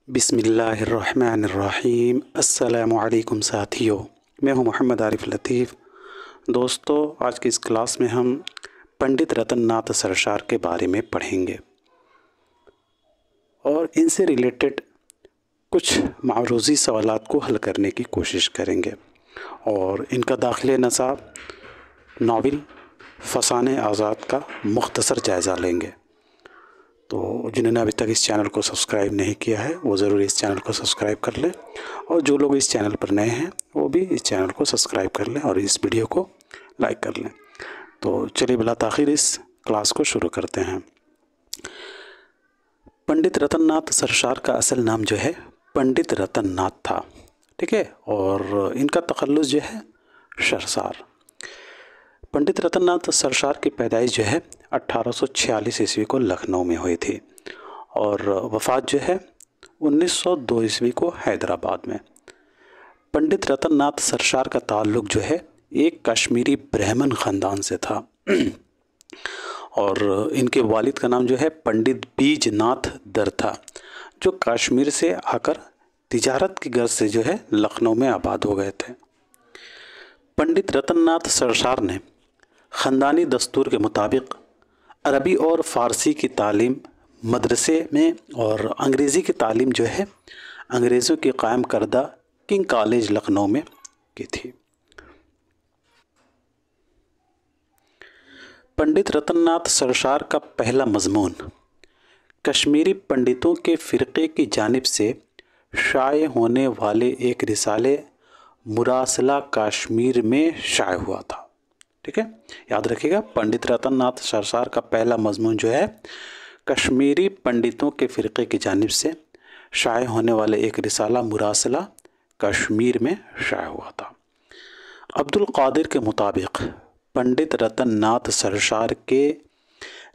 बिस्मिल्लाहिर्रहमानिर्रहीम। अस्सलामुअलैकुम साथियों, मैं हूं मोहम्मद आरिफ लतीफ़। दोस्तों, आज की इस क्लास में हम पंडित रतन नाथ सरशार के बारे में पढ़ेंगे और इनसे रिलेटेड कुछ मारूज़ी सवालात को हल करने की कोशिश करेंगे और इनका दाखिले नसाब नावल फसाने आज़ाद का मुख्तसर जायज़ा लेंगे। तो जिन्होंने अभी तक इस चैनल को सब्सक्राइब नहीं किया है वो ज़रूर इस चैनल को सब्सक्राइब कर लें, और जो लोग इस चैनल पर नए हैं वो भी इस चैनल को सब्सक्राइब कर लें और इस वीडियो को लाइक कर लें। तो चलिए बिला ताख़ीर इस क्लास को शुरू करते हैं। पंडित रतन नाथ सरशार का असल नाम जो है पंडित रतन नाथ था, ठीक है, और इनका तखल्लुस जो है सरशार। पंडित रतन नाथ सरशार की पैदाइश जो है 1846 ईस्वी को लखनऊ में हुई थी और वफ़ात जो है 1902 ईस्वी को हैदराबाद में। पंडित रतन नाथ सरशार का ताल्लुक़ जो है एक कश्मीरी ब्राह्मण ख़ानदान से था और इनके वालिद का नाम जो है पंडित बीजनाथ दर था, जो कश्मीर से आकर तिजारत की गर्ज से जो है लखनऊ में आबाद हो गए थे। पंडित रतन नाथ सरशार ने ख़ानदानी दस्तूर के मुताबिक अरबी और फ़ारसी की तालीम मदरसे में और अंग्रेज़ी की तालीम जो है अंग्रेज़ों की कायम करदा किंग कॉलेज लखनऊ में की थी। पंडित रतन नाथ सरशार का पहला मज़मून कश्मीरी पंडितों के फ़िरक़े की जानिब से शाये होने वाले एक रिसाले मुरासला कश्मीर में शाये हुआ था, ठीक है, याद रखिएगा। पंडित रतन नाथ सरशार का पहला मज़मून जो है कश्मीरी पंडितों के फ़िरक़े की जानिब से शाये होने वाले एक रिसाला मुरासला कश्मीर में शाये हुआ था। अब्दुल कादिर के मुताबिक पंडित रतन नाथ सरशार के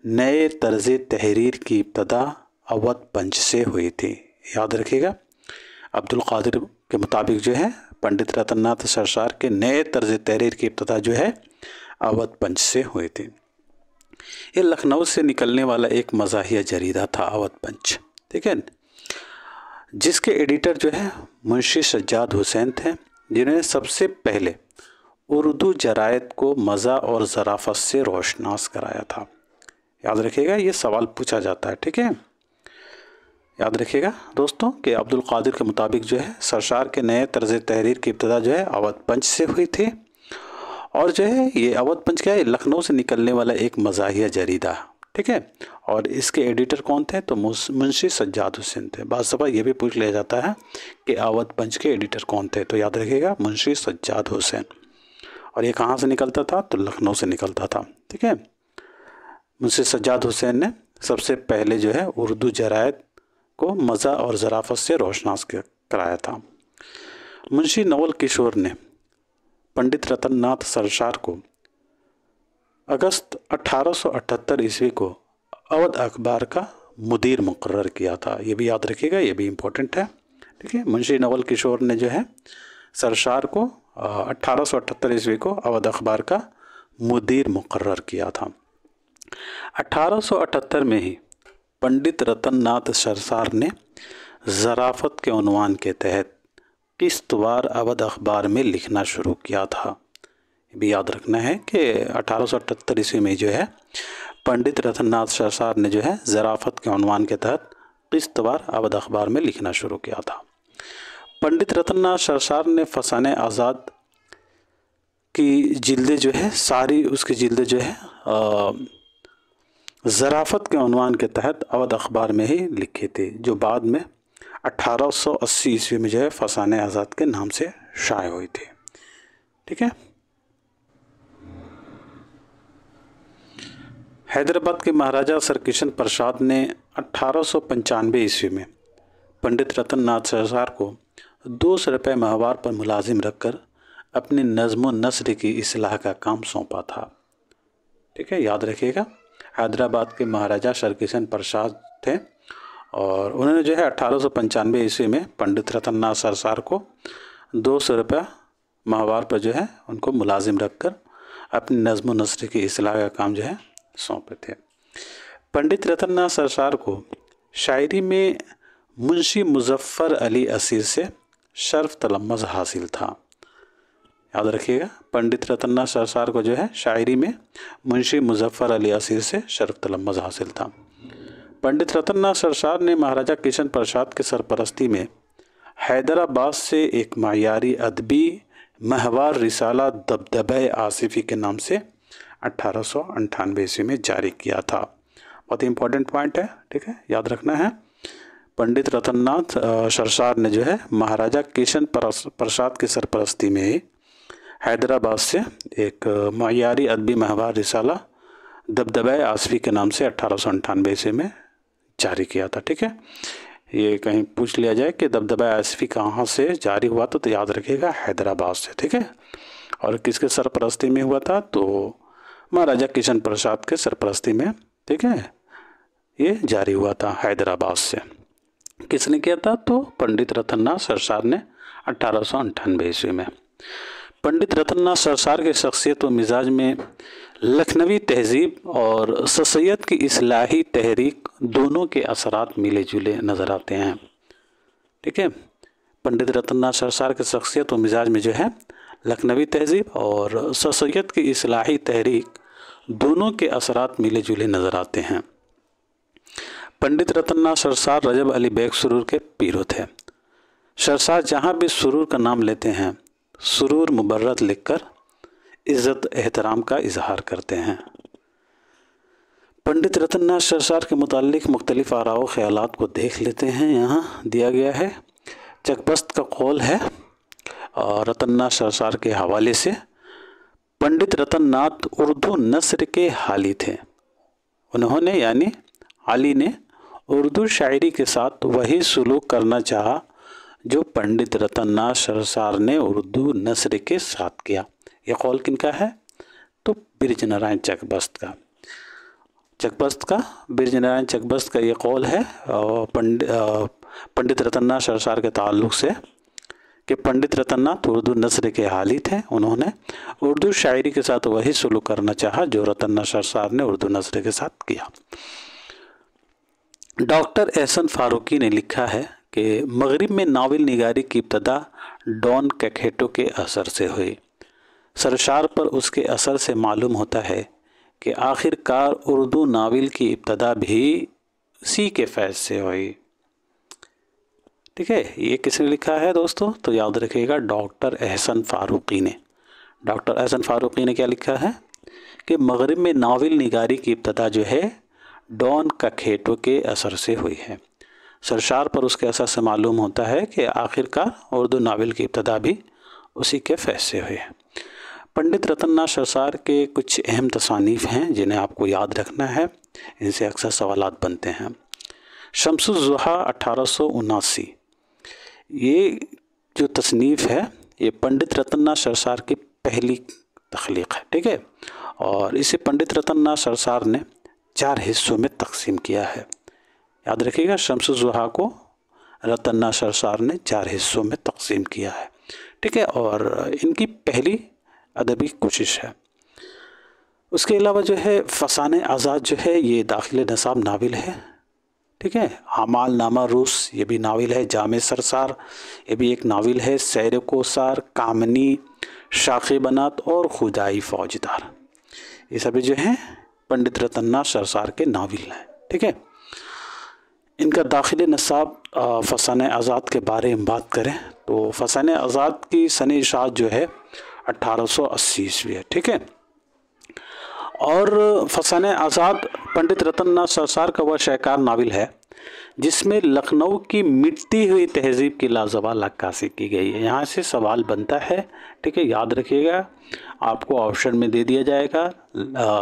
नए तर्ज़ तहरीर की इब्तदा अवध पंच से हुई थी, याद रखिएगा। अब्दुल कादिर के मुताबिक जो है पंडित रतन नाथ सरशार के नए तर्ज़ तहरीर की इब्तदा जो है अवध पंच से हुई थी। ये लखनऊ से निकलने वाला एक मज़ाहिया जरीदा था अवध पंच, ठीक है, जिसके एडिटर जो है मुंशी सज्जाद हुसैन थे, जिन्होंने सबसे पहले उर्दू जरायद को मज़ा और ज़राफ़त से रोशनास कराया था। याद रखिएगा, ये सवाल पूछा जाता है, ठीक है। याद रखिएगा दोस्तों कि अब्दुल कादिर के मुताबिक जो है सरशार के नए तर्ज़ तहरीर की इब्तदा जो है अवध पंच से हुई थी और जो है ये अवध पंच क्या है, लखनऊ से निकलने वाला एक मज़ाहिया जरीदा, ठीक है, और इसके एडिटर कौन थे तो मुंशी सज्जाद हुसैन थे। बाद सफ़ा ये भी पूछ लिया जाता है कि अवध पंच के एडिटर कौन थे, तो याद रखिएगा मुंशी सज्जाद हुसैन। और ये कहाँ से निकलता था तो लखनऊ से निकलता था, ठीक है। मुंशी सज्जाद हुसैन ने सबसे पहले जो है उर्दू जरायद को मज़ा और ज़राफ़त से रोशनास कराया था। मुंशी नवल किशोर ने पंडित रतन नाथ सरशार को अगस्त 1878 ईस्वी को अवध अखबार का मुदीर मुकर्रर किया था। ये भी याद रखिएगा, ये भी इम्पोर्टेंट है, ठीक है। मुंशी नवल किशोर ने जो है सरशार को 1878 ईस्वी को अवध अखबार का मुदीर मुकर्रर किया था। 1878 में ही पंडित रतन नाथ सरशार ने ज़राफ़त के उन्वान के तहत किस्तवार अवध अखबार में लिखना शुरू किया था। ये भी याद रखना है कि 1878 ईस्वी में जो है पंडित रतन नाथ सरशार ने जो है ज़राफ़त के उन्वान के तहत किस्तवार अवध अखबार में लिखना शुरू किया था। पंडित रतन नाथ सरशार ने फसाने आज़ाद की जिल्दें जो है सारी उसकी जिल्दें जो है ज़राफ़त के उन्वान के तहत अवध अखबार में ही लिखी थी, जो बाद में 1880 ईस्वी में जो है फसाने आज़ाद के नाम से शाये हुई थी, ठीक है। हैदराबाद के महाराजा सरकिशन प्रसाद ने 1895 ईस्वी में पंडित रतन नाथ सरशार को 200 रुपये माहवार पर मुलाजिम रखकर अपनी नज़्म व नस्र की इस्लाह का काम सौंपा था, ठीक है, याद रखिएगा। हैदराबाद के महाराजा सरकिशन प्रसाद थे और उन्होंने जो है 1895 ईस्वी में पंडित रतन नाथ सरशार को 200 रुपया माहवार पर जो है उनको मुलाजिम रखकर अपनी नज़्म व नस्र की इस्लाह का काम जो है सौंपे थे। पंडित रतन नाथ सरशार को शायरी में मुंशी मुजफ्फर अली असीर से शर्फ तलम्मज़ हासिल था। याद रखिएगा, पंडित रतन्नाथ सरसार को जो है शायरी में मुंशी मुजफ्फर अली असीर से शर्फ तलम्मज़ हासिल था। पंडित रतन्नाथ सरसार ने महाराजा किशन प्रसाद की सरपरस्ती में हैदराबाद से एक मायारी अदबी महवार रिसाला दबदबे आसिफी के नाम से 1898 ईस्वी में जारी किया था। बहुत ही इंपॉर्टेंट पॉइंट है, ठीक है, याद रखना है। पंडित रतन्नाथ सरसार ने जो है महाराजा किशन प्रसाद की सरपरस्ती में हैदराबाद से एक मायारी अदबी महवार रिसाला दबदबे आसिफी के नाम से 1898 ईस्वी में जारी किया था। ठीक है, ये कहीं पूछ लिया जाए कि दबदबा आसिफी कहाँ से जारी हुआ था तो याद रखिएगा हैदराबाद से। ठीक है, और किसके सरपरस्ती में हुआ था तो महाराजा किशन प्रसाद के सरपरस्ती में, ठीक है, ये जारी हुआ था हैदराबाद से। किसने किया था तो पंडित रतन्नाथ सरसार ने 1898 ईस्वी में। पंडित रतन्नाथ सरसार की शख्सियत व मिजाज में लखनवी तहजीब और ससैयद की इस्लाही तहरीक दोनों के असरात मिले जुले नज़र आते हैं। ठीक है, पंडित रतन्नाथ सरसार की शख्सियत व मिजाज में जो है लखनवी तहजीब और ससैयद की इस्लाही तहरीक दोनों के असरात मिले जुले नज़र आते हैं। पंडित रतन्नाथ सरसार रजब अली बेग सुरूर के पीरो थे। सरसार जहाँ भी सुरूर का नाम लेते हैं सुरूर मुबर्रत लिखकर इज़्ज़त एहतराम का इजहार करते हैं। पंडित रतन्नाथ सरसार के मुताल्लिक मुख्तलिफ आरा व ख़यालात को देख लेते हैं। यहाँ दिया गया है, चकबस्त का कौल है और रतन्नाथ सरसार के हवाले से, पंडित रतन्नाथ उर्दू नस्र के हाली थे। उन्होंने यानी अली ने उर्दू शायरी के साथ वही सलूक करना चाहा जो पंडित रतन्नाथ सरसार ने उर्दू नस्र के साथ किया। यह कौल किनका है तो बिरज नारायण चकबस्त का ये कौल है पंडित रतन्नाथ सरसार के ताल्लुक़ से कि पंडित रतन्नाथ उर्दू नस्र के हाली थे। उन्होंने उर्दू शायरी के साथ वही सलूक करना चाहा जो रतन्नाथ सरसार ने उर्दू नस्र के साथ किया। डॉक्टर एहसन फारूकी ने लिखा है कि मगरिब में नावल निगारी की इब्तदा डॉन कैखेटो के असर से हुई। सरसार पर उसके असर से मालूम होता है कि आखिरकार उर्दू नावल की इब्तदा भी उसी के फैज़ से हुई। ठीक है, ये किसने लिखा है दोस्तों तो याद रखिएगा डॉक्टर एहसन फारूकी ने। डॉक्टर एहसन फारूकी ने क्या लिखा है कि मगरिब में नावल निगारी की इब्तदा जो है डॉन कैखेटो के असर से हुई है। सरसार पर उसके असर से मालूम होता है कि आखिरकार उर्दू नावल की इब्तदा भी उसी के फैज़ से हुई है। पंडित रतन्नाथ सरसार के कुछ अहम तसानीफ़ हैं जिन्हें आपको याद रखना है, इनसे अक्सर सवालात बनते हैं। शम्सुज़्ज़ुहा 1879, ये जो तसनीफ़ है ये पंडित रतन्नाथ सरसार की पहली तख्लीक़ है। ठीक है, और इसे पंडित रतन्नाथ सरसार ने 4 हिस्सों में तकसीम किया है। याद रखिएगा, शम्सुज़्ज़ुहा को रतन्नाथ सरसार ने 4 हिस्सों में तकसीम किया है। ठीक है, और इनकी पहली अदबी कोशिश है। उसके अलावा जो है फसाने आज़ाद जो है ये दाखिल नसाब नावल है। ठीक है, आमाल नामा रूस ये भी नावल है। जामे सरसार ये भी एक नावल है। सैर कोसार, कामनी, शाखे बनात और खुदाई फौजदार ये सभी जो हैं पंडित रतन्नाथ सरसार के नावल हैं। ठीक है, इनका दाखिल नसाब फसाने आज़ाद के बारे में बात करें तो फसाने आज़ाद की सने इशात जो है 1880 ईस्वी है। ठीक है, और फसाने आज़ाद पंडित रतन्नाथ सरसार का वह शाहकार नावल है जिसमें लखनऊ की मिटती हुई तहजीब की लाजवाब अक्कासी की गई है। यहाँ से सवाल बनता है। ठीक है, याद रखिएगा, आपको ऑप्शन में दे दिया जाएगा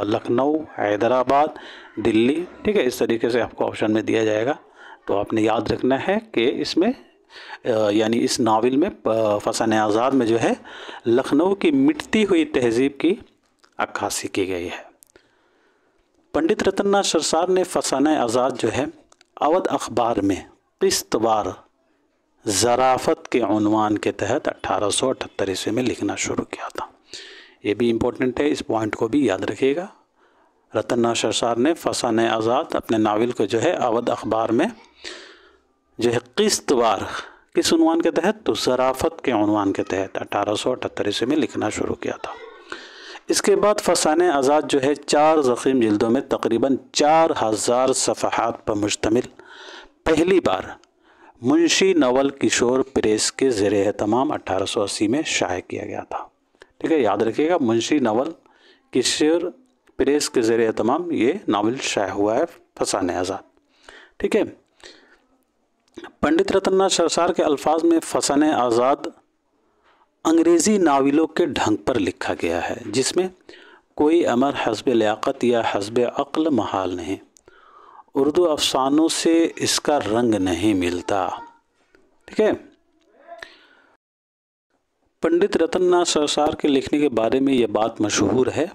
लखनऊ, हैदराबाद, दिल्ली। ठीक है, इस तरीके से आपको ऑप्शन में दिया जाएगा। तो आपने याद रखना है कि इसमें यानी इस नावल में फसाने आज़ाद में जो है लखनऊ की मिटती हुई तहजीब की अक्कासी की गई है। पंडित रतन्नाथ सरसार ने फसाने आज़ाद जो है अवध अखबार में किस्तवार ज़राफ़त के उन्वान के तहत 1878 ईस्वी में लिखना शुरू किया था। ये भी इम्पोर्टेंट है, इस पॉइंट को भी याद रखिएगा। रतन्नाथ सरसार ने फसाने आज़ाद अपने नावल को जो है अवध अखबार में जो है किस्तवार, किस उन्वान के तहत, तो ज़राफ़त के उन्वान के तहत 1878 ईस्वी में लिखना शुरू किया था। इसके बाद फसाने आज़ाद जो है 4 ज़ख़ीम जिल्दों में तकरीबन 4000 सफ़हात पर मुश्तमिल पहली बार मुंशी नवल किशोर प्रेस के ज़ेर एहतमाम 1880 में शाये किया गया था। ठीक है, याद रखिएगा, मुंशी नवल किशोर प्रेस के ज़ेर एहतमाम ये नावल शाये हुआ है फसाने आज़ाद। ठीक है, पंडित रतननाथ सरसार के अल्फाज में फसाने आज़ाद अंग्रेज़ी नावलों के ढंग पर लिखा गया है, जिसमें कोई अमर हस्ब लियाकत या हस्ब अक्ल महाल नहीं। उर्दू अफसानों से इसका रंग नहीं मिलता। ठीक है, पंडित रतननाथ सरसार के लिखने के बारे में यह बात मशहूर है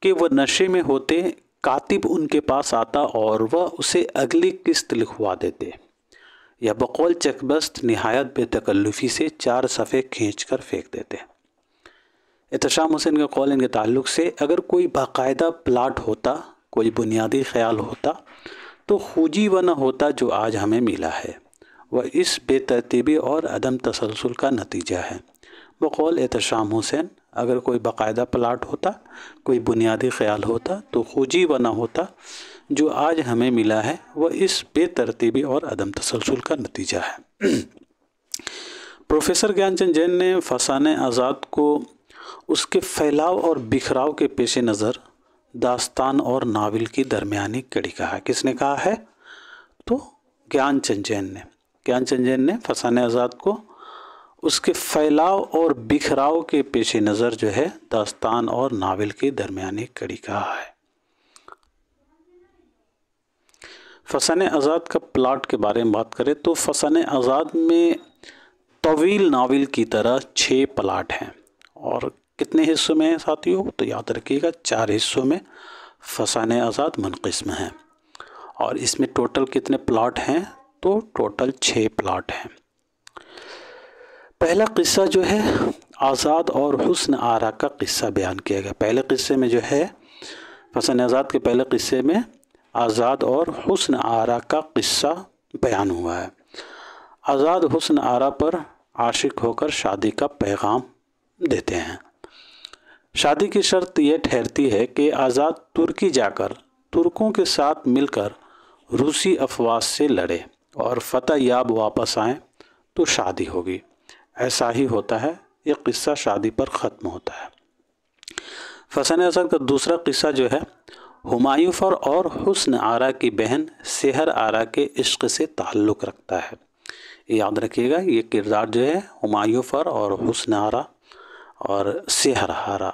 कि वह नशे में होते, कातिब उनके पास आता और वह उसे अगली किस्त लिखवा देते या बकौल चकबस्त निहायत बेतकल्लुफ़ी से 4 सफ़े खींच कर फेंक देते। एहतशाम हुसैन के कौल इनके ताल्लुक़ से, अगर कोई बाकायदा प्लाट होता, कोई बुनियादी ख्याल होता, तो खूजी व न होता जो आज हमें मिला है। वह इस बेतरतीबी और अदम तसलसल का नतीजा है। बकौल एहतशाम हुसैन, अगर कोई बाकायदा प्लाट होता, कोई बुनियादी ख्याल होता, तो खूजी व न होता जो आज हमें मिला है। वह इस बेतरतीबी और अदम तसलसल का नतीजा है। प्रोफेसर ज्ञानचंद जैन ने फसाने आज़ाद को उसके फैलाव और बिखराव के पेश नज़र दास्तान और नावल की दरमियानी कड़ी कहा है। किसने कहा है? तो ज्ञानचंद जैन ने फसाने आज़ाद को उसके फैलाव और बिखराव के पेश नज़र जो है दास्तान और नावल की दरमियानी कड़ी कहा है। फसाने आज़ाद का प्लाट के बारे में बात करें तो फसाने आज़ाद में तवील नावल की तरह 6 प्लाट हैं। और कितने हिस्सों में हैं साथियों? तो याद रखिएगा 4 हिस्सों में फसाने आज़ाद मुनक़िस्म हैं। और इसमें टोटल कितने प्लाट हैं? तो टोटल 6 प्लाट हैं। पहला किस्सा जो है आज़ाद और हुस्न आरा का किस्सा बयान किया गया। पहले किस्से में जो है फसाने आज़ाद के पहले किस्से में आज़ाद और हुस्न आरा का किस्सा बयान हुआ है। आज़ाद हुस्न आरा पर आशिक होकर शादी का पैगाम देते हैं। शादी की शर्त यह ठहरती है कि आज़ाद तुर्की जाकर तुर्कों के साथ मिलकर रूसी अफवाज से लड़े और फतह याब वापस आएँ तो शादी होगी। ऐसा ही होता है। यह किस्सा शादी पर ख़त्म होता है। फसाने आज़ाद का दूसरा किस्सा जो है हुमायूं फर और हुस्न आरा की बहन सेहर आरा के इश्क से ताल्लुक़ रखता है। याद रखिएगा, ये किरदार जो है हुमायूं फर और हुस्न आरा और सेहर आरा,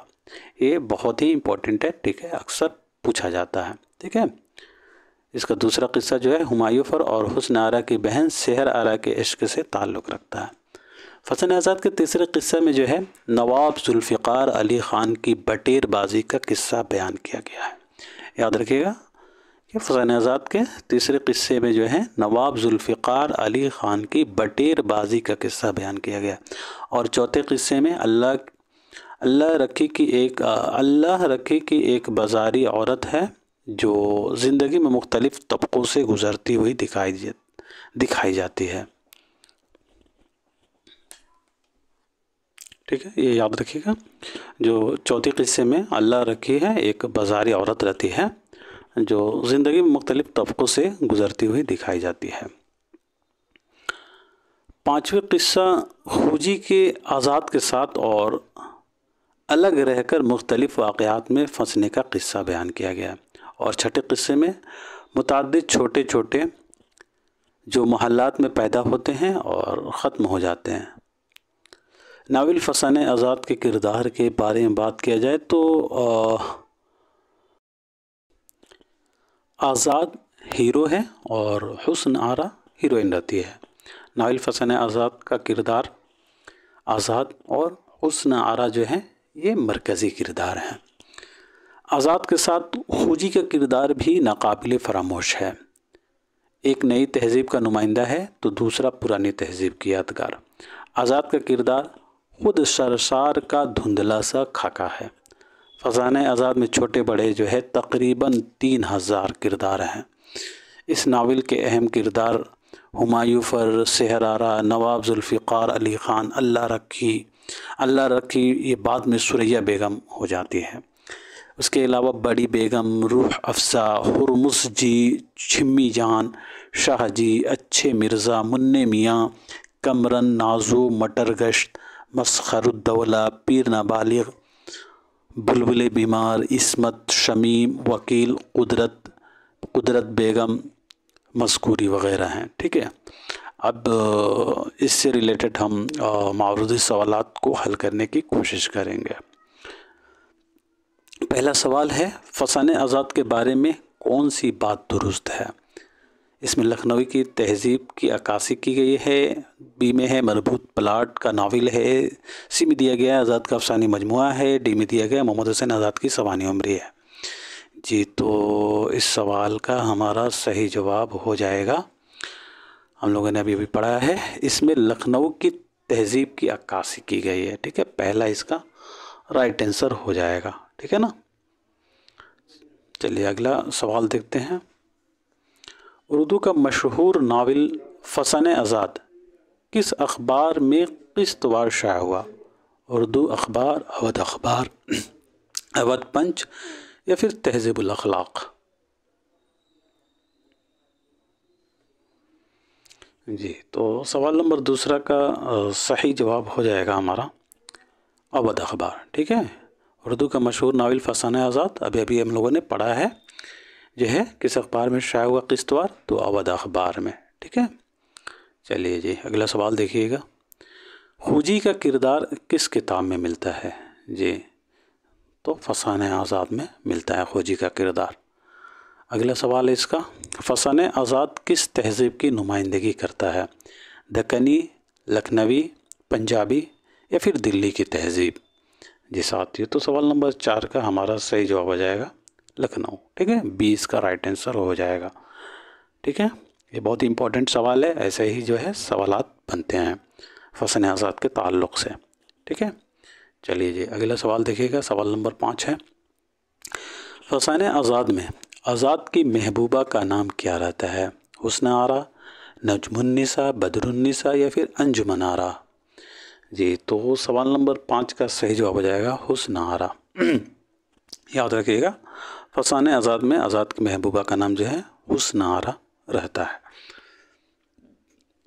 ये बहुत ही इम्पोर्टेंट है। ठीक है, अक्सर पूछा जाता है। ठीक है, इसका दूसरा किस्सा जो है हुमायूं फर और हुस्न आरा की बहन सेहर आरा के इश्क से ताल्लुक़ रखता है। फसाने आज़ाद के तीसरे किस्से में जो है नवाब जुल्फ़िकार अली ख़ान की बटेरबाजी का किस्सा बयान किया गया है। याद रखिएगा कि फसाने आज़ाद के तीसरे किस्से में जो है नवाब जुल्फ़िकार अली ख़ान की बटेरबाजी का किस्सा बयान किया गया। और चौथे किस्से में अल्लाह रखी की एक बाज़ारी औरत है जो ज़िंदगी में मुख्तलिफ़ तबक़ों से गुज़रती हुई दिखाई जाती है। ठीक है, ये याद रखिएगा। जो चौथे किस्से में अल्लाह रखी है एक बाज़ारी औरत रहती है जो ज़िंदगी में मुख्तलिफ़ तबक़ों से गुज़रती हुई दिखाई जाती है। पाँचवें किस्सा खूजी के आज़ाद के साथ और अलग रहकर मुख्तलिफ़ वाक़यात में फंसने का किस्सा बयान किया गया। और छठे किस्से में मुतअद्दिद छोटे छोटे जो महल्लात में पैदा होते हैं और ख़त्म हो जाते हैं। नावल फसाने आज़ाद के किरदार के बारे में बात किया जाए तो आज़ाद हीरो है और हुस्न आरा हीरोइन रहती है। नावल फसाने आज़ाद का किरदार आज़ाद और हुस्न आरा जो है ये मरकज़ी किरदार हैं। आज़ाद के साथ खूजी का किरदार भी नाकाबिल फरामोश है। एक नई तहज़ीब का नुमाइंदा है तो दूसरा पुरानी तहज़ीब की यादगार। आज़ाद का किरदार खुद सरसार का धुंधला सा खाका है। फसाने आज़ाद में छोटे बड़े जो है तकरीबन 3000 किरदार हैं। इस नावल के अहम किरदार हुमायूं फर, सेहरारा, नवाब जुल्फ़िकार अली ख़ान, अल्लाह रखी ये बाद में सुरैया बेगम हो जाती है। उसके अलावा बड़ी बेगम, रूह अफ़ज़ा, हुरमुस जी, छिम्मी जान, शाह जी, अच्छे मिर्ज़ा, मुन्ने मियाँ, कमरन, नाजू, मटर गश्त, मसखरुद्दौला, पीर नाबालिग, बुलबुल बीमार, इस्मत, शमीम, वकील, कुदरत बेगम, मस्कूरी वग़ैरह हैं। ठीक है, अब इससे रिलेटेड हम मारूदी सवालात को हल करने की कोशिश करेंगे। पहला सवाल है, फसाने आज़ाद के बारे में कौन सी बात दुरुस्त है? इसमें लखनवी की तहजीब की अक्कासी की गई है। बी में है मरबूत प्लाट का नावल है। सी में दिया गया आज़ाद का अफसानी मजमुआ है। डी में दिया गया मोहम्मद हुसैन आज़ाद की सवानी उम्री है। जी, तो इस सवाल का हमारा सही जवाब हो जाएगा, हम लोगों ने अभी पढ़ा है, इसमें लखनऊ की तहजीब की अक्कासी की गई है। ठीक है, पहला इसका राइट आंसर हो जाएगा। ठीक है ना। चलिए अगला सवाल देखते हैं। उर्दू का मशहूर नावल फसाने आज़ाद किस अखबार में किस्तवार शाया हुआ? उर्दू अखबार, अवध अखबार, अवध पंच या फिर तहज़ीबुल अखलाक? जी, तो सवाल नंबर दूसरा का सही जवाब हो जाएगा हमारा अवध अखबार। ठीक है, उर्दू का मशहूर नावल फसाने आज़ाद अभी हम लोगों ने पढ़ा है, जो है किस अखबार में शाया हुआ किस्तवार? तो अवध अखबार में। ठीक है, चलिए जी अगला सवाल देखिएगा। खूजी का किरदार किस किताब में मिलता है? जी, तो फसाने आज़ाद में मिलता है खूजी का किरदार। अगला सवाल है इसका, फसाने आज़ाद किस तहज़ीब की नुमाइंदगी करता है? दक्कनी, लखनवी, पंजाबी या फिर दिल्ली की तहज़ीब? जी साथियों, तो सवाल नंबर 4 का हमारा सही जवाब हो जाएगा लखनऊ। ठीक है, 20 का राइट आंसर हो जाएगा। ठीक है, ये बहुत ही इंपॉर्टेंट सवाल है, ऐसे ही जो है सवालात बनते हैं फसाने आज़ाद के ताल्लुक़ से। ठीक है, चलिए जी अगला सवाल देखिएगा। सवाल नंबर 5 है, फसाने आज़ाद में आज़ाद की महबूबा का नाम क्या रहता है? हुस्न आरा, नजमुन्निसा, बदरुन्निसा या फिर अंजुमन आरा? जी, तो सवाल नंबर 5 का सही जवाब हो जाएगा हुस्न आरा। याद रखिएगा, फसाने आज़ाद में आज़ाद की महबूबा का नाम जो है हुस्न आरा रहता है।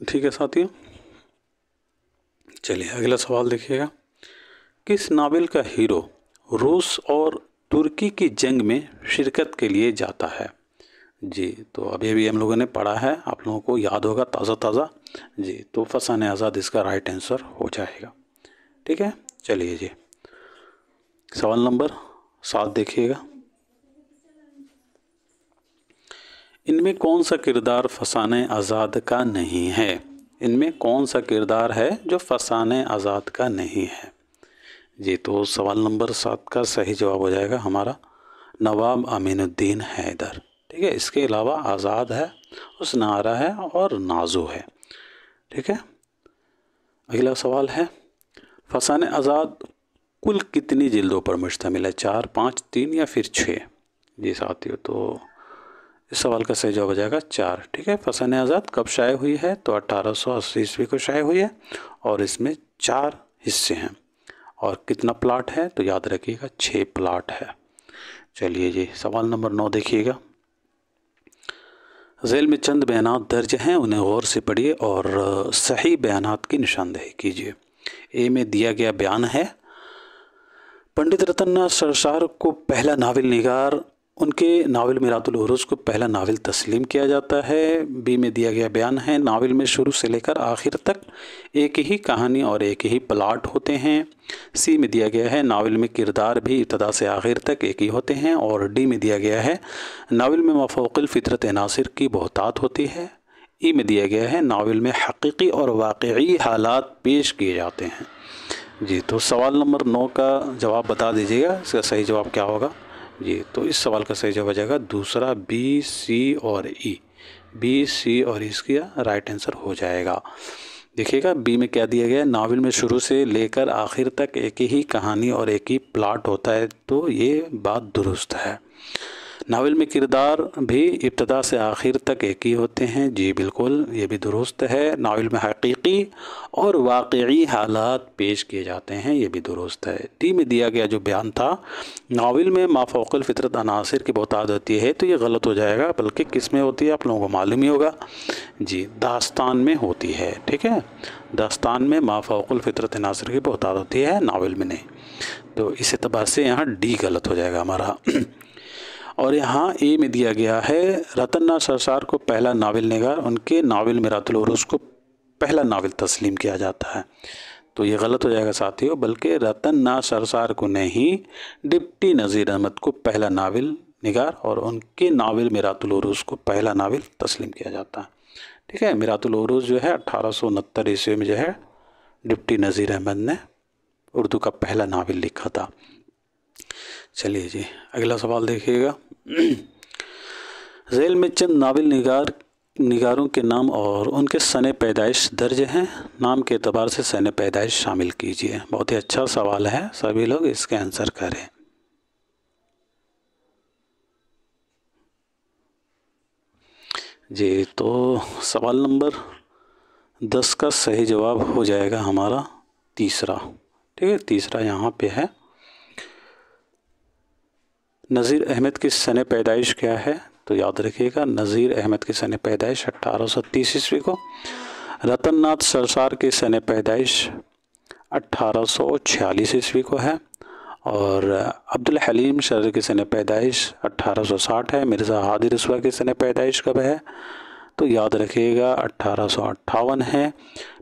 ठीक है साथियों, चलिए अगला सवाल देखिएगा। किस नावल का हीरो रूस और तुर्की की जंग में शिरकत के लिए जाता है? जी, तो अभी हम लोगों ने पढ़ा है, आप लोगों को याद होगा ताज़ा। जी, तो फसाने आज़ाद इसका राइट आंसर हो जाएगा। ठीक है, चलिए जी सवाल नंबर 7 देखिएगा। इनमें कौन सा किरदार फसाने आज़ाद का नहीं है? इनमें कौन सा किरदार है जो फसाने आज़ाद का नहीं है? जी, तो सवाल नंबर 7 का सही जवाब हो जाएगा हमारा नवाब अमीनुद्दीन हैदर। ठीक है, इसके अलावा आज़ाद है, हुस्न आरा है और नाजू है। ठीक है, अगला सवाल है, फसाने आज़ाद कुल कितनी जिल्दों पर मुश्तमिल है? 4, 5, 3 या फिर 6? जी साथियों, तो इस सवाल का सही जवाब हो जाएगा 4। ठीक है, फसाने आज़ाद कब शाये हुई है? तो 1880 ईस्वी को शाये हुई है और इसमें 4 हिस्से हैं। और कितना प्लाट है? तो याद रखिएगा 6 प्लाट है। चलिए जी सवाल नंबर 9 देखिएगा। ज़ैल में चंद बयानात दर्ज हैं, उन्हें गौर से पढ़िए और सही बयानात की निशानदेही कीजिए। ए में दिया गया बयान है, पंडित रतन सरशार को पहला नावल निगार उनके नावल मिरातुल उरूज को पहला नावल तस्लीम किया जाता है। बी में दिया गया बयान है, नावल में शुरू से लेकर आखिर तक एक ही कहानी और एक ही प्लाट होते हैं। सी में दिया गया है, नावल में किरदार भी इब्तदा से आखिर तक एक ही होते हैं। और डी में दिया गया है, नावल में मफ़ौक़िल फ़ितरत नासिर की बहुतात होती है। ई में दिया गया है, नावल में हकीकी और वाक़ई हालात पेश किए जाते हैं। जी, तो सवाल नंबर 9 का जवाब बता दीजिएगा, इसका सही जवाब क्या होगा? जी, तो इस सवाल का सही जवाब हो जाएगा दूसरा, बी, सी और ई। बी, सी और इसका राइट आंसर हो जाएगा। देखिएगा बी में क्या दिया गया है, नावल में शुरू से लेकर आखिर तक एक ही कहानी और एक ही प्लाट होता है, तो ये बात दुरुस्त है। नावल में किरदार भी इब्तदा से आखिर तक एक ही होते हैं। जी बिल्कुल, ये भी दुरुस्त है। नावल में हकीकी और वाकई हालात पेश किए जाते हैं, ये भी दुरुस्त है। डी में दिया गया जो बयान था, नावल में माफ़ौक़ुल फ़ितरत अनासिर की बहुतायत होती है, तो ये गलत हो जाएगा। बल्कि किस में होती है आप लोगों को मालूम ही होगा। जी, दास्तान में होती है। ठीक है, दास्तान में माफ़ौक़ुल फ़ितरत अनासिर की बहुतायत होती है, नावल में नहीं। तो इस एतबार से यहाँ डी गलत हो जाएगा हमारा। और यहाँ ए में दिया गया है, रतन नाथ सरसार को पहला नावल निगार उनके नावल मिरातुल उरूज को पहला नावल तस्लीम किया जाता है। तो ये गलत हो जाएगा साथियों, बल्कि रतन नाथ सरसार को नहीं, डिप्टी नज़ीर अहमद को पहला नावल निगार और उनके नावल मिरातुल उरूज को पहला नावल तस्लीम किया जाता है। ठीक है, मिरातुल उरूज जो है 1869 ईस्वी में जो है डिप्टी नज़ीर अहमद ने उर्दू का पहला नावल लिखा था। चलिए जी, अगला सवाल देखिएगा। झेल में चंद नावल निगारों के नाम और उनके सन पैदाइश दर्ज हैं। नाम के एतबार से सन पैदाइश शामिल कीजिए। बहुत ही अच्छा सवाल है, सभी लोग इसके आंसर करें। जी, तो सवाल नंबर 10 का सही जवाब हो जाएगा हमारा तीसरा। ठीक है, तीसरा यहाँ पे है। नज़ीर अहमद की सन पैदाइश क्या है? तो याद रखिएगा, नज़ीर अहमद की सन पैदाइश 1830 ईस्वी को। रतन नाथ सरसार की सन पैदाइश 1846 ईस्वी को है। और अब्दुल हलीम शर्र की सन पैदाइश 1860 है। मिर्ज़ा हादी रसवा की सन पैदाइश कब है? तो याद रखिएगा 1858 है।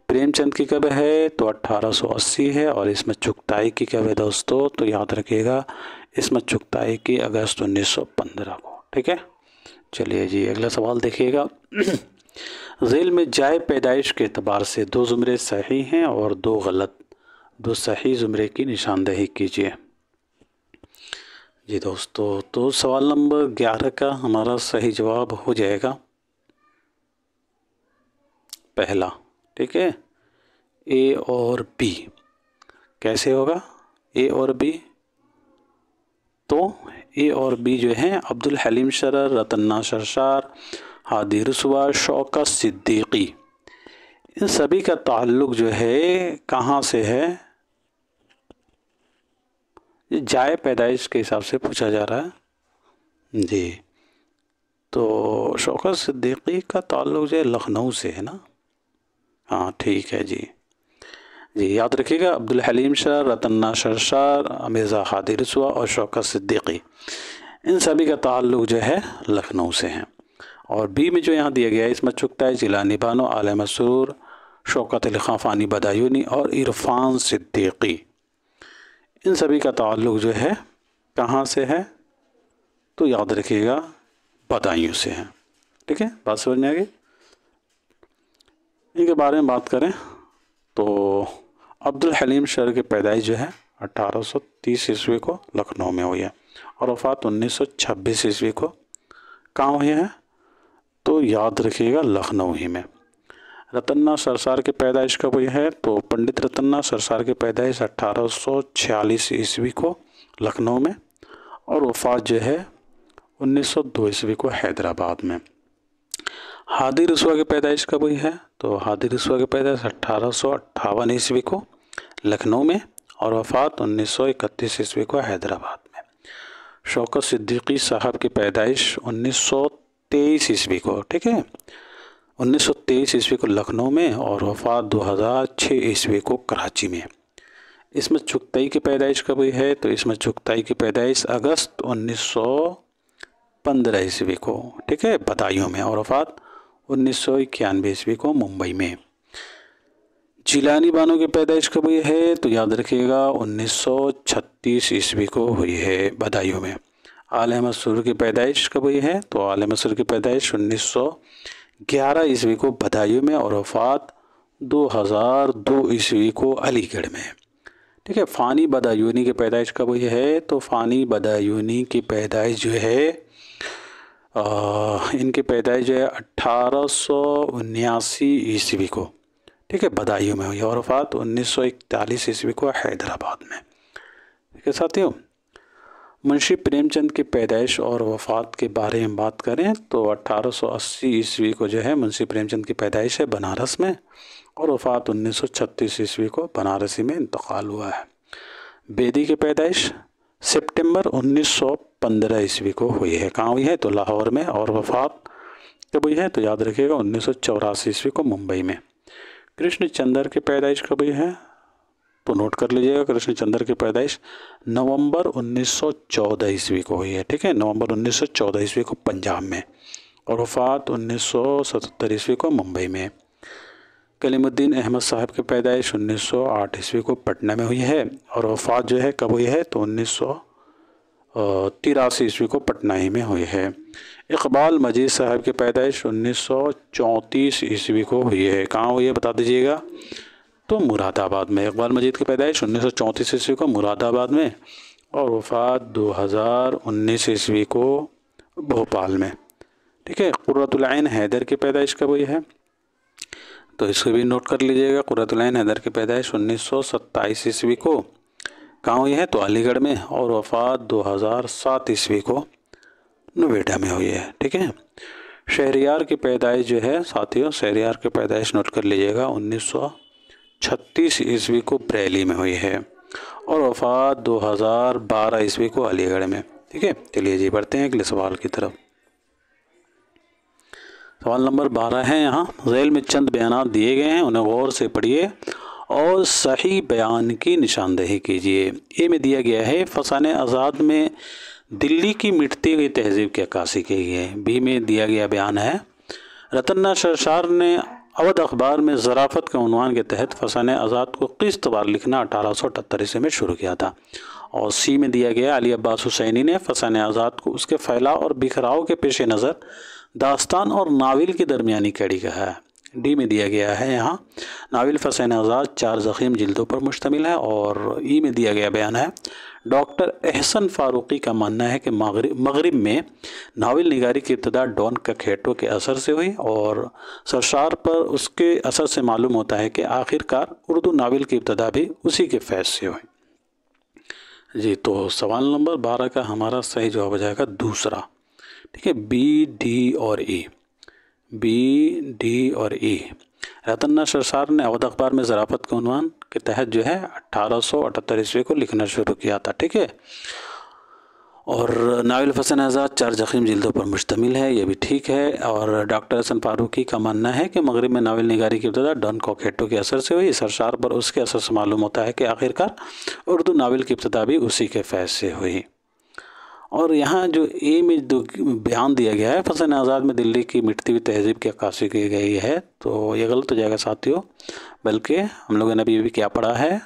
प्रेमचंद की कब है? तो 1880 है। और इसमें चुगताई की कब है दोस्तों? तो याद रखिएगा इसमें चुगताई की अगस्त 1915 को। ठीक है, चलिए जी, अगला सवाल देखिएगा। झेल में जाए पैदाइश के एतबार से 2 ज़ुमरे सही हैं और 2 गलत। 2 सही ज़ुमरे की निशानदेही कीजिए। जी दोस्तों, तो सवाल नंबर 11 का हमारा सही जवाब हो जाएगा पहला। ठीक है, ए और बी। कैसे होगा ए और बी? तो ए और बी जो हैं, अब्दुल हलीम शर्र, रतन नाथ सरसार, हादी रसवा, शौकत सिद्दीकी, इन सभी का ताल्लुक जो है कहाँ से है? ये जाए पैदाइश के हिसाब से पूछा जा रहा है जी। तो शौकत सिद्दीकी का ताल्लुक जो है लखनऊ से है ना। हाँ ठीक है जी। जी याद रखिएगा, अब्दुल हलीम शाह, रतन नाथ सरसार, मिर्ज़ा हादी रसवा और शौकत सिद्दीकी, इन सभी का ताल्लुक जो है लखनऊ से है। और बी में जो यहाँ दिया गया है, इसमें चुगताई, जिलानी बानो, आले मसूर, शौकत अली खां फ़ानी बदायूनी और इरफान सिद्दीकी, इन सभी का ताल्लुक जो है कहाँ से है? तो याद रखिएगा बदायूं से है। ठीक है, बात समझ में आ गई। इनके बारे में बात करें तो अब्दुल हलीम शर्र की पैदाइश जो है 1830 ईस्वी को लखनऊ में हुई है और वफ़ात 1926 ईस्वी को कहाँ हुई है? तो याद रखिएगा लखनऊ ही में। रतन नाथ सरसार की पैदाइश कब हुई है? तो पंडित रतन नाथ सरसार की पैदाइश 1846 ईस्वी को लखनऊ में और वफ़ात जो है 1902 ईस्वी को हैदराबाद में। हादी रसवा की पैदाइश कब हुई है? तो हादी रसवा की पैदाइश 1858 ईस्वी को लखनऊ में और वफ़ात 1931 ईस्वी को हैदराबाद में। शौकत सिद्दीकी साहब की पैदाइश 1923 ईस्वी को, ठीक है, 1923 ईस्वी को लखनऊ में और वफ़ात 2006 ईस्वी को कराची में। इसमें चुगताई की पैदाइश कब हुई है? तो इसमें चुगताई की पैदाइश अगस्त 1915 ईस्वी को, ठीक है, बदायूं में और वफ़ात 1991 ईस्वी को मुंबई में। जिलानी बानो की पैदाइश कब हुई है? तो याद रखिएगा 1936 ईस्वी को हुई है बदायूं में। आले मसूर की पैदाइश कब हुई है? तो आले मसूर की पैदाइश 1911 ईस्वी को बदायूं में और वफ़ात 2002 ईस्वी को अलीगढ़ में। ठीक है, फ़ानी बदायूनी की पैदाइश कब हुई है? तो फ़ानी बदायूनी की पैदाइश जो है इनकी पैदाइश जो है 1879 ईस्वी को, ठीक है, बदायूं में हुई और वफ़ात 1941 ईस्वी को हैदराबाद में। ठीक है साथियों, मुंशी प्रेमचंद की पैदाइश और वफ़ात के बारे में बात करें तो 1880 ईस्वी को जो है मुंशी प्रेमचंद की पैदाइश है बनारस में, और वफ़ात 1936 ईस्वी को बनारसी में इंतकाल हुआ है। बेदी की पैदाइश सितंबर 1915 ईस्वी को हुई है। कहाँ हुई है? तो लाहौर में। और वफ़ात कब हुई है? तो याद रखिएगा 1984 ईस्वी को मुंबई में। कृष्णचंद्र की पैदाइश कब हुई है? तो नोट कर लीजिएगा, कृष्णचंद्र की पैदाइश नवंबर 1914 ईस्वी को हुई है। ठीक है, नवंबर 1914 ईस्वी को पंजाब में, और वफ़ात 1977 ईस्वी को मुंबई में। कलीमुद्दीन अहमद साहब की पैदाइश 1908 ईस्वी को पटना में हुई है, और वफ़ात जो है कब हुई है? तो 1983 ईस्वी को पटना ही में हुई है। इकबाल मजीद साहब की पैदाइश 1934 ईस्वी को हुई है। कहाँ हुई है बता दीजिएगा? तो मुरादाबाद में। इकबाल मजीद की पैदाइश 1934 ईस्वी को मुरादाबाद में, और वफ़ात 2019 ईस्वी को भोपाल में। ठीक है, कुर्रतुल ऐन हैदर की पैदाइश कब हुई है? तो इसको भी नोट कर लीजिएगा। कुर्रतुल ऐन हैदर की पैदाइश 1927 ईस्वी को कहाँ हुई है? तो अलीगढ़ में, और वफ़ात 2007 ईस्वी को नोएडा में हुई है। ठीक है, शहरियार की पैदाइश जो है साथियों, शहरियार की पैदाइश नोट कर लीजिएगा 1936 ईस्वी को बरेली में हुई है, और वफ़ात 2012 ईस्वी को अलीगढ़ में। ठीक है, चलिए जी बढ़ते हैं अगले सवाल की तरफ। सवाल नंबर 12 है। यहाँ ज़ैल में चंद बयान दिए गए हैं, उन्हें गौर से पढ़िए और सही बयान की निशानदेही कीजिए। ए में दिया गया है फसाने आज़ाद में दिल्ली की मिटती हुई तहजीब की अक्कासी की गई है। बी में दिया गया बयान है रतन्ना सरशार ने अवध अखबार में ज़राफ़त के उन्वान के तहत फसाने आज़ाद को किस्तवार लिखना 1878 ईस्वी में शुरू किया था। और सी में दिया गया अली अब्बास हुसैनी ने फसाने आज़ाद को उसके फैलाव और बिखराव के पेश नज़र दास्तान और नाविल की दरमियानी कड़ी कहा है। डी में दिया गया है यहाँ नाविल फसान आज़ाद 4 ज़ख़ीम जिल्दों पर मुश्तमिल है। और ई में दिया गया बयान है डॉक्टर एहसन फ़ारूक़ी का मानना है कि मगरिब में नावल निगारी की इब्तदा डॉन कखेटो के असर से हुई, और सरशार पर उसके असर से मालूम होता है कि आखिरकार उर्दू नावल की इब्तदा भी उसी के फैज़ से हुई। जी, तो सवाल नंबर 12 का हमारा सही जवाब हो जाएगा दूसरा। ठीक है, बी, डी और ई। बी, डी और ई। रतन्ना सरशार ने अवध अखबार में ज़राफ़त के उन्वान के तहत जो है 1878 ईस्वी को लिखना शुरू किया था। ठीक है, और नावल फसान आज़ाद 4 ज़ख़ीम जिल्दों पर मुश्तमिल है, ये भी ठीक है। और डॉक्टर एहसन फ़ारूक़ी का मानना है कि मगरिब में नावल निगारी की इब्तदा डॉन कखेटो के असर से हुई, सरशार पर उसके असर से मालूम होता है कि आखिरकार उर्दू नावल की इब्तदा भी उसी के फैज़ से हुई। और यहाँ जो ए में जो बयान दिया गया है फसान आज़ाद में दिल्ली की मिटती हुई तहजीब की अक्कासी की गई है, तो ये गलत हो जाएगा साथियों, बल्कि हम लोगों ने अभी क्या पढ़ा है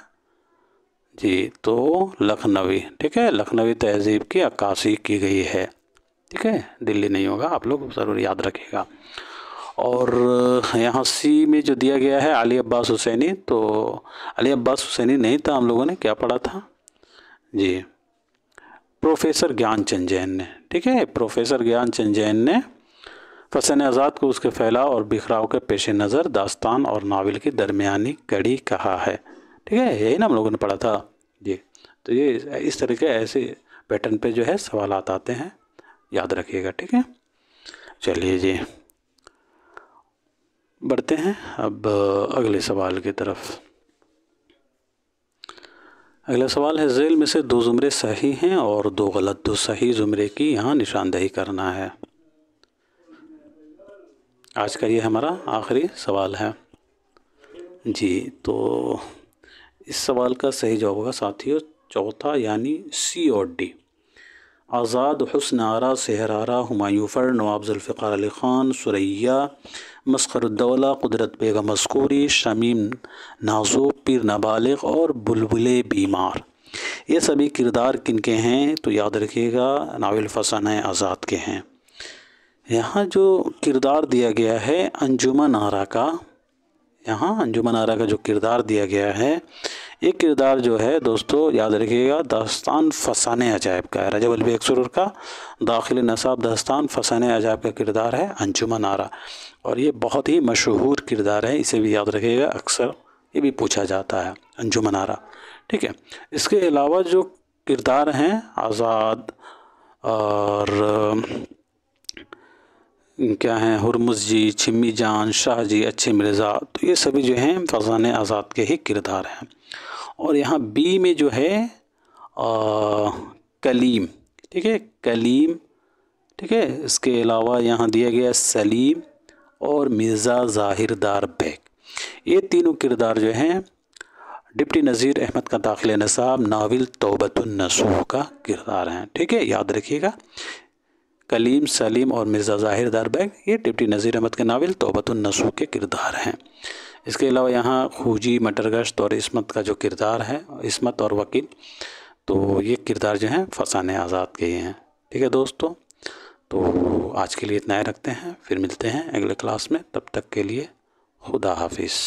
जी, तो लखनवी। ठीक है, लखनवी तहजीब की अक्कासी की गई है। ठीक है, दिल्ली नहीं होगा, आप लोग ज़रूर याद रखिएगा। और यहाँ सी में जो दिया गया है अली अब्बास हुसैनी, तो अली अब्बास हुसैनी नहीं था, हम लोगों ने क्या पढ़ा था जी, प्रोफेसर ज्ञानचंद जैन ने। ठीक है, प्रोफेसर ज्ञानचंद जैन ने फसान आज़ाद को उसके फैलाव और बिखराव के पेश नज़र दास्तान और नावल की दरमियानी कड़ी कहा है। ठीक है, यही ना हम लोगों ने पढ़ा था जी। तो ये इस तरह के ऐसे पैटर्न पे जो है सवाल आते हैं, याद रखिएगा। ठीक है, चलिए जी बढ़ते हैं अब अगले सवाल की तरफ। अगला सवाल है ज़ैल में से 2 ज़ुमरे सही हैं और 2 गलत, 2 सही ज़ुमरे की यहाँ निशानदेही करना है। आज का ये हमारा आखिरी सवाल है जी। तो इस सवाल का सही जवाब होगा साथियों चौथा, यानी सी और डी। आज़ाद, हुस्न आरा, सहरारा, हुमायूं फर, नवाब ज़ुल्फ़िकार अली ख़ान, सुरैया, मस्खरुद्दौला, कुदरत बेगम मस्कूरी, शमीम नाज़ो, पीर नाबालिग और बुलबुले बीमार, ये सभी किरदार किनके हैं? तो याद रखिएगा नावल फसाने आज़ाद के हैं। यहाँ जो किरदार दिया गया है अंजुमन आरा का, यहाँ अंजुमन आरा का जो किरदार दिया गया है, ये किरदार जो है दोस्तों याद रखिएगा दास्तान फसाने अजायब का है। रजब अलबेग सुरूर का दाखिल नसाब दास्तान फसाने अजायब का किरदार है अंजुमन आरा, और ये बहुत ही मशहूर किरदार है, इसे भी याद रखिएगा, अक्सर ये भी पूछा जाता है अंजुमन आरा। ठीक है, इसके अलावा जो किरदार हैं आज़ाद और क्या हैं, हुरमुज़ जी, छिम्मी जान, शाह जी, अच्छे मिर्ज़ा, तो ये सभी जो हैं फरज़ान आज़ाद के ही किरदार हैं। और यहाँ बी में जो है कलीम, ठीक है, कलीम, ठीक है। इसके अलावा यहाँ दिया गया सलीम और मिर्ज़ा ज़ाहिरदार बेग, ये तीनों किरदार जो हैं डिप्टी नज़ीर अहमद का दाखिल निसाब नावल तौबतुन नसूह का किरदार हैं, ठीक है, याद रखिएगा। कलीम, सलीम और मिर्ज़ा ज़ाहिरदार बेग ये डिप्टी नज़ीर अहमद के नावल तौबतुन नसूह के किरदार हैं। इसके अलावा यहाँ खूजी, मटरगश्त और इस्मत का जो किरदार है, इस्मत और वकील, तो ये किरदार जो हैं फरज़ान आज़ाद के ही हैं, ठीक है दोस्तों। तो आज के लिए इतना ही रखते हैं, फिर मिलते हैं अगले क्लास में, तब तक के लिए खुदा हाफिज़।